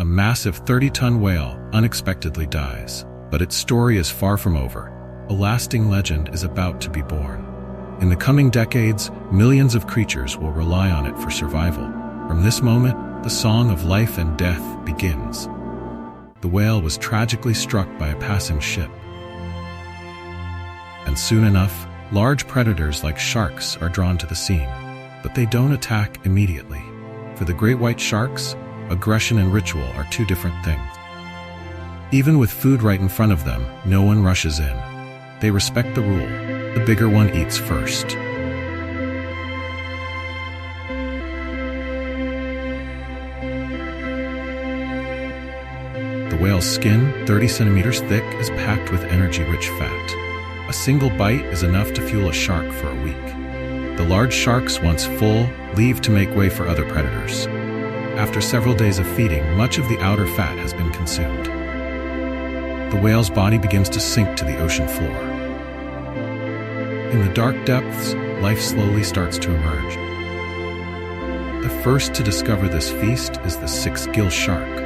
a massive 30-ton whale unexpectedly dies. But its story is far from over. A lasting legend is about to be born. In the coming decades, millions of creatures will rely on it for survival. From this moment, the song of life and death begins. The whale was tragically struck by a passing ship. And soon enough, large predators like sharks are drawn to the scene. But they don't attack immediately. For the great white sharks, aggression and ritual are two different things. Even with food right in front of them, no one rushes in. They respect the rule. The bigger one eats first. The whale's skin, 30 centimeters thick, is packed with energy-rich fat. A single bite is enough to fuel a shark for a week. The large sharks, once full, leave to make way for other predators. After several days of feeding, much of the outer fat has been consumed. The whale's body begins to sink to the ocean floor. In the dark depths, life slowly starts to emerge. The first to discover this feast is the six-gill shark.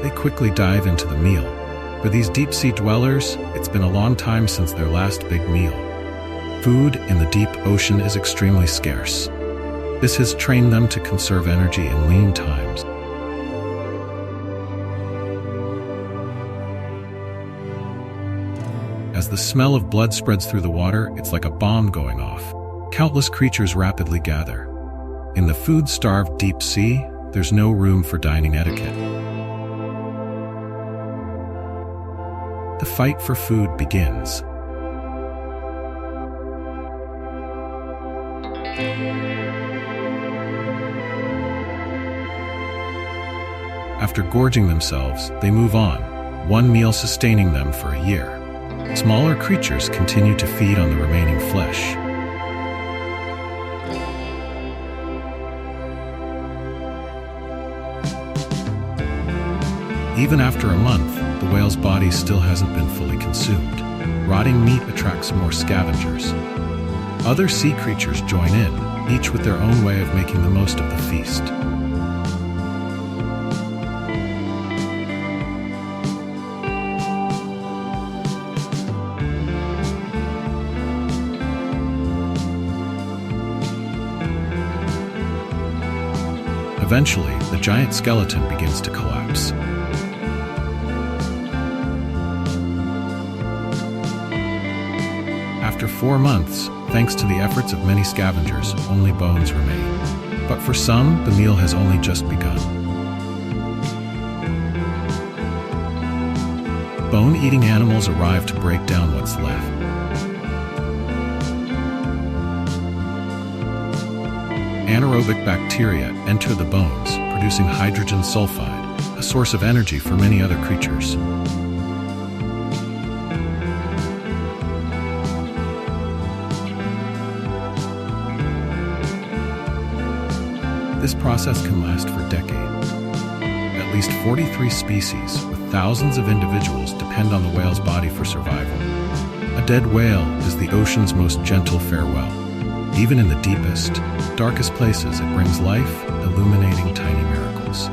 They quickly dive into the meal. For these deep-sea dwellers, it's been a long time since their last big meal. Food in the deep ocean is extremely scarce. This has trained them to conserve energy in lean times. As the smell of blood spreads through the water, it's like a bomb going off. Countless creatures rapidly gather. In the food-starved deep sea, there's no room for dining etiquette. The fight for food begins. After gorging themselves, they move on, one meal sustaining them for a year. Smaller creatures continue to feed on the remaining flesh. Even after a month, the whale's body still hasn't been fully consumed. Rotting meat attracts more scavengers. Other sea creatures join in, each with their own way of making the most of the feast. Eventually, the giant skeleton begins to collapse. After 4 months, thanks to the efforts of many scavengers, only bones remain. But for some, the meal has only just begun. Bone-eating animals arrive to break down what's left. Anaerobic bacteria enter the bones, producing hydrogen sulfide, a source of energy for many other creatures. This process can last for decades. At least 43 species, with thousands of individuals, depend on the whale's body for survival. A dead whale is the ocean's most gentle farewell. Even in the deepest, darkest places, it brings life, illuminating tiny miracles.